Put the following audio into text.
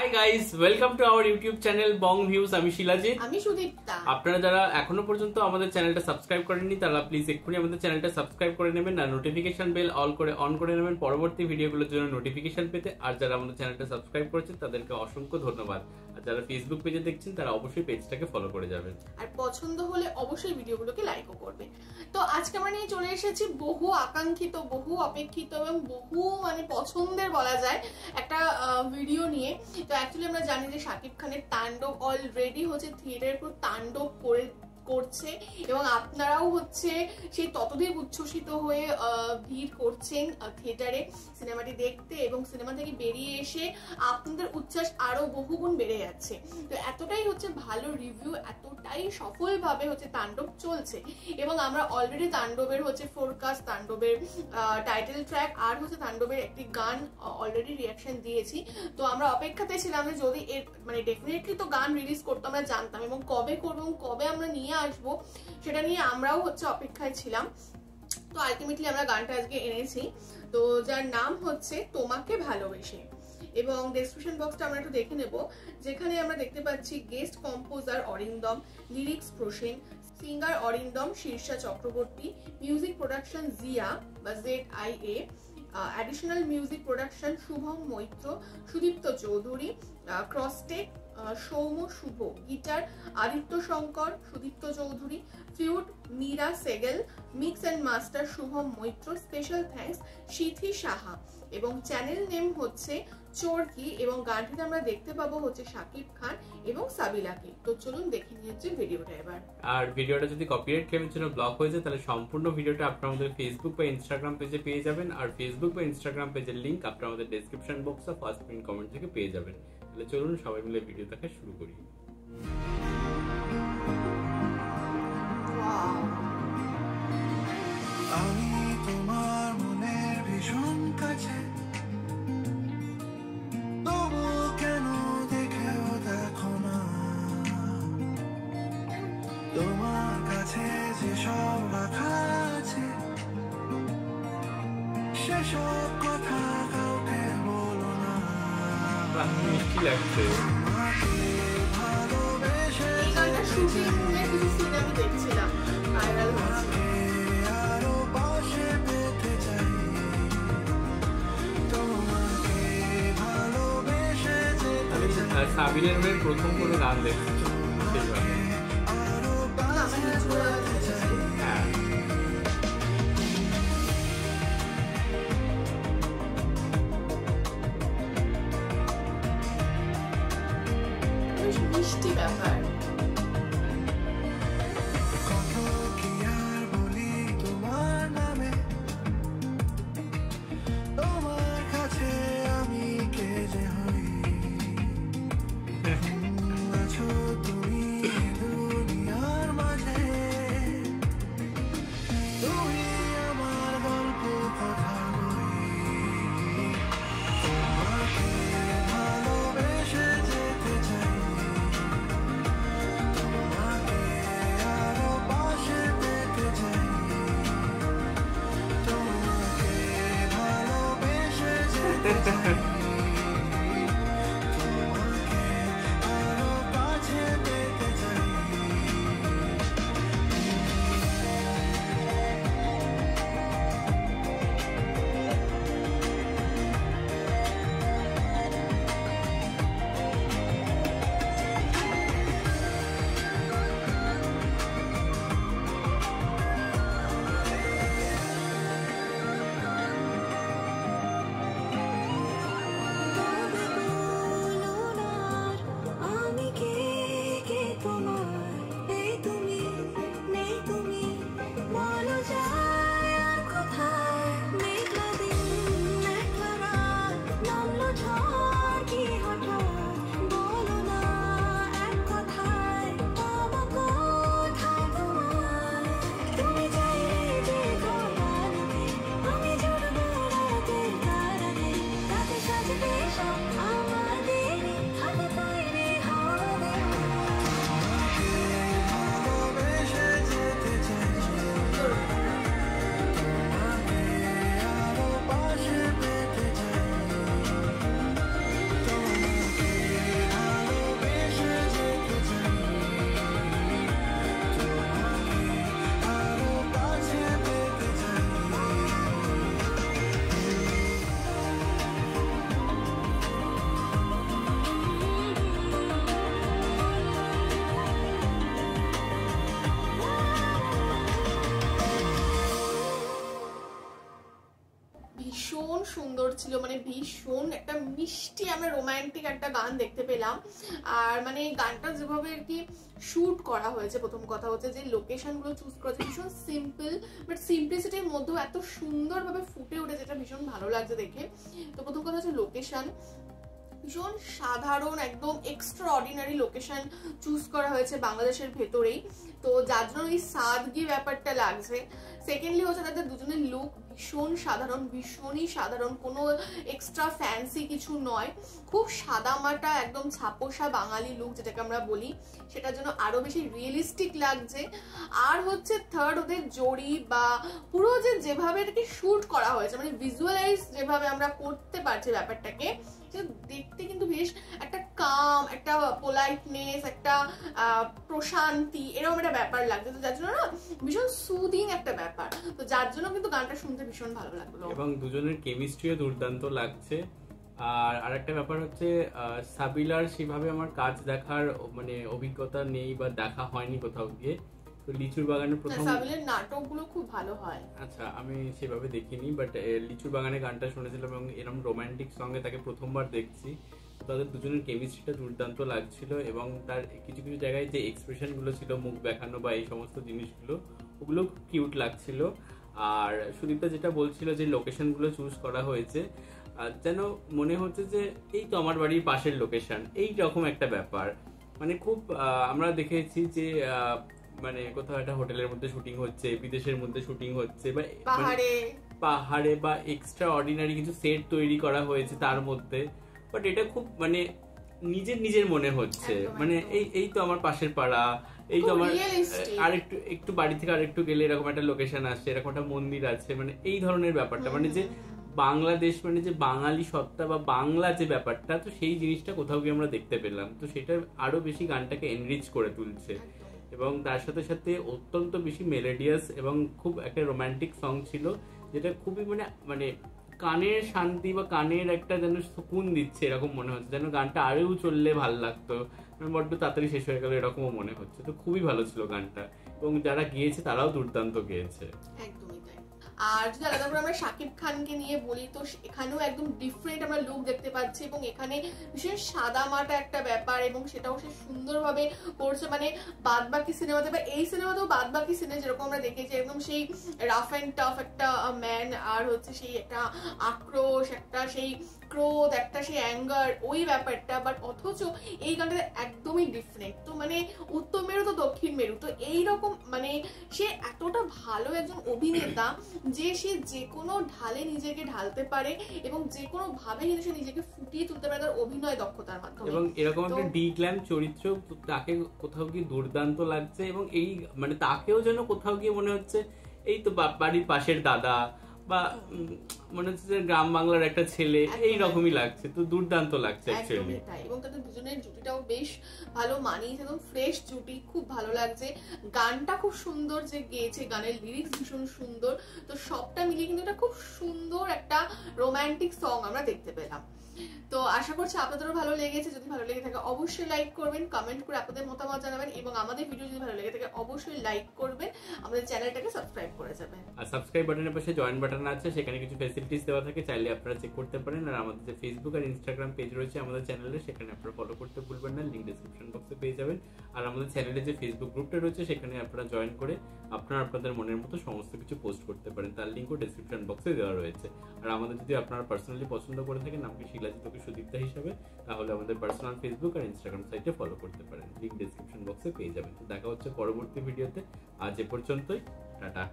Hi guys, welcome to our YouTube channel Bong views. আমি শিলাজিৎ, আমি সুদীপ্তা। আপনারা যারা এখনো পর্যন্ত আমাদের চ্যানেলটা সাবস্ক্রাইব করেননি তারা প্লিজ এক্ষুনি আমাদের চ্যানেলটা সাবস্ক্রাইব করে নেবেন আর নোটিফিকেশন বেল অন করে নেবেন পরবর্তী ভিডিওগুলোর জন্য নোটিফিকেশন পেতে। আর যারা আমাদের চ্যানেলটা সাবস্ক্রাইব করেছেন তাদেরকে অসংখ্য ধন্যবাদ। আর যারা ফেসবুক পেজে দেখছেন তারা অবশ্যই পেজটাকে ফলো করে যাবেন আর পছন্দ হলে অবশ্যই ভিডিওগুলোকে লাইকও করবেন। তো আজকে আমরা নিয়ে চলে এসেছি বহু আকাঙ্ক্ষিত, বহু অপেক্ষিত এবং বহু পছন্দের বলা যায় একটা ভিডিও নিয়ে। তো অ্যাকচুয়ালি আমরা জানি যে শাকিব খানের তাণ্ডব অলরেডি হচ্ছে থিয়েটারের পুরো তাণ্ডব করছে এবং আপনারাও হচ্ছে সেই ততোধিক উচ্ছ্বসিত হয়ে ভিড় করছেন থিয়েটারে সিনেমাটি দেখতে এবং সিনেমা থেকে বেরিয়ে এসে আপনাদের উচ্ছ্বাস আরো বহুগুণ বেড়ে যাচ্ছে। তো এতটাই হচ্ছে ভালো রিভিউ, এতটাই সফলভাবে হচ্ছে তাণ্ডব চলছে এবং আমরা অলরেডি তাণ্ডবের হচ্ছে ফোরকাস্ট, তাণ্ডবের টাইটেল ট্র্যাক আর হচ্ছে তাণ্ডবের একটি গান অলরেডি রিয়াকশন দিয়েছি। তো আমরা অপেক্ষাতে ছিলাম যে যদি এর ডেফিনেটলি তো গান রিলিজ করতে আমরা জানতাম এবং কবে করবো এবং কবে আমরা নিয়ে আসবো সেটা নিয়ে আমরাও হচ্ছে অপেক্ষায় ছিলাম। তো আলটিমেটলি আমরা গানটা আজকে এনেছি, তো যার নাম হচ্ছে তোমাকে ভালোবেসে। এবং ডেসক্রিপশন বক্সটা আমরা একটু দেখে নেব, যেখানে আমরা দেখতে পাচ্ছি guest composer Arindam, lyrics Prosen, singer Arindam, Shirsha Chakraborty, music production Zia বা ZIA, additional music production Shubham Maitra, Sudipta Chowdhury, crosstech Soum Shubho, guitar Aditya Shankar, Sudipta Chowdhury, flute Mira Sehgal, mix and master Shubham Maitra, special thanks Sithi Saha এবং চ্যানেল নেম হচ্ছে চোরকি। এবং গানটিতে আমরা দেখতে পাবো হচ্ছে শাকিব খান এবং সাবিলাকে। তো চলুন দেখে নিয়ে হচ্ছে ভিডিওটা এবার। আর ভিডিওটা যদি কপিরাইট ক্লেমের জন্য ব্লক হয়ে যায় তাহলে সম্পূর্ণ ভিডিওটা আপনারা আমাদের ফেসবুক বা ইনস্টাগ্রাম পেজে পেয়ে যাবেন। আর ফেসবুক বা ইনস্টাগ্রাম পেজের লিংক আপনারা আমাদের ডেসক্রিপশন বক্স বা ফার্স্ট পিন কমেন্ট থেকে পেয়ে যাবেন। তাহলে চলুন সবাই মিলে ভিডিও দেখা শুরু করি। আমি তোমার মনের ভীষণ কাছে, তবু কেন দেখেও দেখো না তোমার কাছে যেসব রাখা আছে সেসব কথা কাউকে বলো না। মিষ্টি লাগছে। এই গানটা শুটিং এর কিছু সিন আমি দেখছিলাম, ভাইরাল হচ্ছে। সাবিরের মেয়ের প্রথম কোনো গান দেখছি হ্যাঁ। মিষ্টি ব্যাপার। ছিল, মানে ভীষণ একটা মিষ্টি আমরা রোমান্টিক একটা গান দেখতে পেলাম। আর মানে গানটা যেভাবে আর কি শুট করা হয়েছে, প্রথম কথা হচ্ছে যে লোকেশনগুলো চুজ করা হয়েছে ভীষণ সিম্পল, বাট সিম্পলিসিটির মধ্যেও এত সুন্দরভাবে ফুটে উঠেছে, যেটা ভীষণ ভালো লাগছে দেখে। তো প্রথম কথা হচ্ছে লোকেশন, ভীষণ সাধারণ একদম এক্সট্রা অর্ডিনারি লোকেশন চুজ করা হয়েছে বাংলাদেশের ভেতরেই, তো যার জন্য এই সাদগি ব্যাপারটা লাগছে। সেকেন্ডলি হচ্ছে তাদের দুজনের লুক ভীষণ সাধারণ, ভীষণই সাধারণ, কোনো এক্সট্রা ফ্যান্সি কিছু নয়, খুব সাদামাটা একদম ছাপোষা বাঙালি লুক যেটাকে আমরা বলি, সেটার জন্য আরো বেশি রিয়েলিস্টিক লাগছে। আর হচ্ছে থার্ড, ওদের জড়ি বা পুরো যেভাবে এটাকে শুট করা হয়েছে, মানে ভিজুয়ালাইজ যেভাবে আমরা করতে পারছি ব্যাপারটাকে, দেখতে কিন্তু বেশ একটা কাম, একটা পোলাইটনেস, একটা প্রশান্তি, এরকম একটা ব্যাপার লাগছে। তো যার জন্য না ভীষণ সুদিং একটা ব্যাপার, তো যার জন্য কিন্তু গানটা শুনতে ভীষণ ভালো লাগলো এবং দুজনের কেমিস্ট্রিও দুর্দান্ত লাগছে। আর আরেকটা ব্যাপার হচ্ছে সাবিলার সেভাবে আমার কাজ দেখার মানে অভিজ্ঞতা নেই বা দেখা হয়নি কোথাও গিয়ে। তো লিচুর বাগানের প্রথম সাবিলার নাটকগুলো খুব ভালো হয়। আচ্ছা, আমি সেভাবে দেখিনি, বাট লিচুর বাগানে গানটা শুনেছিলাম এবং এরকম রোমান্টিক সঙ্গে তাকে প্রথমবার দেখছি। তাদের দুজনের কেমিস্ট্রিটা দুর্দান্ত লাগছিল এবং তার কিছু কিছু জায়গায় যে এক্সপ্রেশনগুলো ছিল, মুখ দেখানো বা এই সমস্ত জিনিসগুলো, ওগুলো খুব কিউট লাগছিল। আর সুদীপটা যেটা বলছিল যে লোকেশনগুলো চুজ করা হয়েছে, যেন মনে হচ্ছে যে এই তো আমার বাড়ির পাশের লোকেশন, এই রকম একটা ব্যাপার। মানে খুব আমরা দেখেছি যে মানে কোথাও একটা হোটেলের মধ্যে শুটিং হচ্ছে, বিদেশের মধ্যে শুটিং হচ্ছে, বা পাহাড়ে বা এক্সট্রা অর্ডিনারি কিছু সেট তৈরি করা হয়েছে তার মধ্যে, বাট এটা খুব মানে নিজের মনে হচ্ছে, মানে এই তো আমার পাশের পাড়া, এই তো আমার আরেকটু একটু বাড়ি থেকে আরেকটু গেলে এরকম একটা লোকেশন আসছে, এরকম একটা মন্দির আছে, মানে এই ধরনের ব্যাপারটা, মানে যে বাংলাদেশ মানে যে বাঙালি সত্তা বা বাংলা যে ব্যাপারটা, তো সেই জিনিসটা কোথাও গিয়ে আমরা দেখতে পেলাম। তো সেটা আরো বেশি গানটাকে এনরিচ করে তুলছে এবং তার সাথে সাথে অত্যন্ত বেশি মেলোডিয়াস এবং খুব একটা রোমান্টিক সং ছিল, যেটা খুবই মানে কানের শান্তি বা কানের একটা যেন সুকুন দিচ্ছে এরকম মনে হচ্ছে, যেন গানটা আরেও চললে ভালো লাগতো, বড্ড তাড়াতাড়ি শেষ হয়ে গেল এরকমও মনে হচ্ছে। তো খুবই ভালো ছিল গানটা এবং যারা গিয়েছে তারাও দুর্দান্ত গেয়েছে। একদমই তাই। আর যদি আলাদা করে আমরা শাকিব খানকে নিয়ে বলি, তো এখানেও একদম ডিফারেন্ট আমরা লুক দেখতে পাচ্ছি এবং এখানে ভীষণ সাদামাটা একটা ব্যাপার এবং সেটাও সে সুন্দরভাবে করছে। মানে বাদবাকি সিনেমাতে বা এই সিনেমাতেও বাদবাকি সিনেমা যেরকম আমরা দেখেছি, একদম সেই রাফ অ্যান্ড টাফ একটা ম্যান, আর হচ্ছে সেই একটা আক্রোশ, একটা সেই ক্রোধ, একটা সেই অ্যাঙ্গার, ওই ব্যাপারটা, বাট অথচ এই গানটা একদমই ডিফারেন্ট। তো মানে উত্তর মেরু তো দক্ষিণ মেরু, তো এইরকম মানে সে এতটা ভালো একজন অভিনেতা যে সে যে কোনো ঢালে নিজেকে ঢালতে পারে এবং যে কোনো ভাবে কিন্তু সে নিজেকে ফুটিয়ে তুলতে পারে তার অভিনয় দক্ষতার মাধ্যমে। এবং এরকম একটা ডিগ্ল্যাম চরিত্র, তাকে কোথাও গিয়ে দুর্দান্ত লাগছে এবং এই মানে তাকেও যেন কোথাও গিয়ে মনে হচ্ছে এই তো বাড়ির পাশের দাদা বা মনে হচ্ছে যে গ্রাম বাংলার একটা ছেলে, এই রকমই লাগছে। তো দুর্দান্ত লাগছে অ্যাকচুয়ালি। এবং তাদের দুজনের জুটিটাও বেশ ভালো মানিয়েছে, একদম ফ্রেশ জুটি, খুব ভালো লাগছে। গানটা খুব সুন্দর যে গেয়েছে, গানের লিরিক্স ভীষণ সুন্দর, তো সবটা মিলিয়ে কিন্তু এটা খুব সুন্দর একটা রোমান্টিক সং আমরা দেখতে পেলাম। তো আশা করছি আপনাদেরও ভালো লেগেছে। যদি ভালো লেগে থাকে অবশ্যই লাইক করবেন, কমেন্ট করে আপনাদের মতামত জানাবেন এবং আমাদের ভিডিও যদি ভালো লেগে থাকে অবশ্যই লাইক করবেন, আমাদের চ্যানেলটাকে সাবস্ক্রাইব করে যাবেন। আর সাবস্ক্রাইব বাটনের পাশে জয়েন বাটন আছে, সেখানে কিছু ফ্যাসিলিটিস দেওয়া থাকে, চাইলে আপনারা চেক করতে পারেন। আর আমাদের যে ফেসবুক আর ইনস্টাগ্রাম পেজ রয়েছে আমাদের চ্যানেলে, সেখানে আপনারা ফলো করতে ভুলবেন না, লিংক ডেসক্রিপশন বক্সে পেয়ে যাবেন। আর আমাদের চ্যানেলে যে ফেসবুক গ্রুপটা রয়েছে সেখানে আপনারা জয়েন করে আপনারা আপনাদের মনের মতো সমস্ত কিছু পোস্ট করতে পারেন, তার লিঙ্কও ডেসক্রিপশন বক্সে দেওয়া রয়েছে। আর আমাদের যদি আপনারা পার্সোনালি পছন্দ করে থাকেন নামকে শিলাজিৎ ওকে সুদীপ্তা হিসাবে, তাহলে আমাদের পার্সোনাল ফেসবুক আর ইনস্টাগ্রাম সাইটে ফলো করতে পারেন, লিঙ্ক ডেসক্রিপশন বক্সে পেয়ে যাবেন। তো দেখা হচ্ছে পরবর্তী ভিডিওতে, আজ এ পর্যন্তই, টাটা।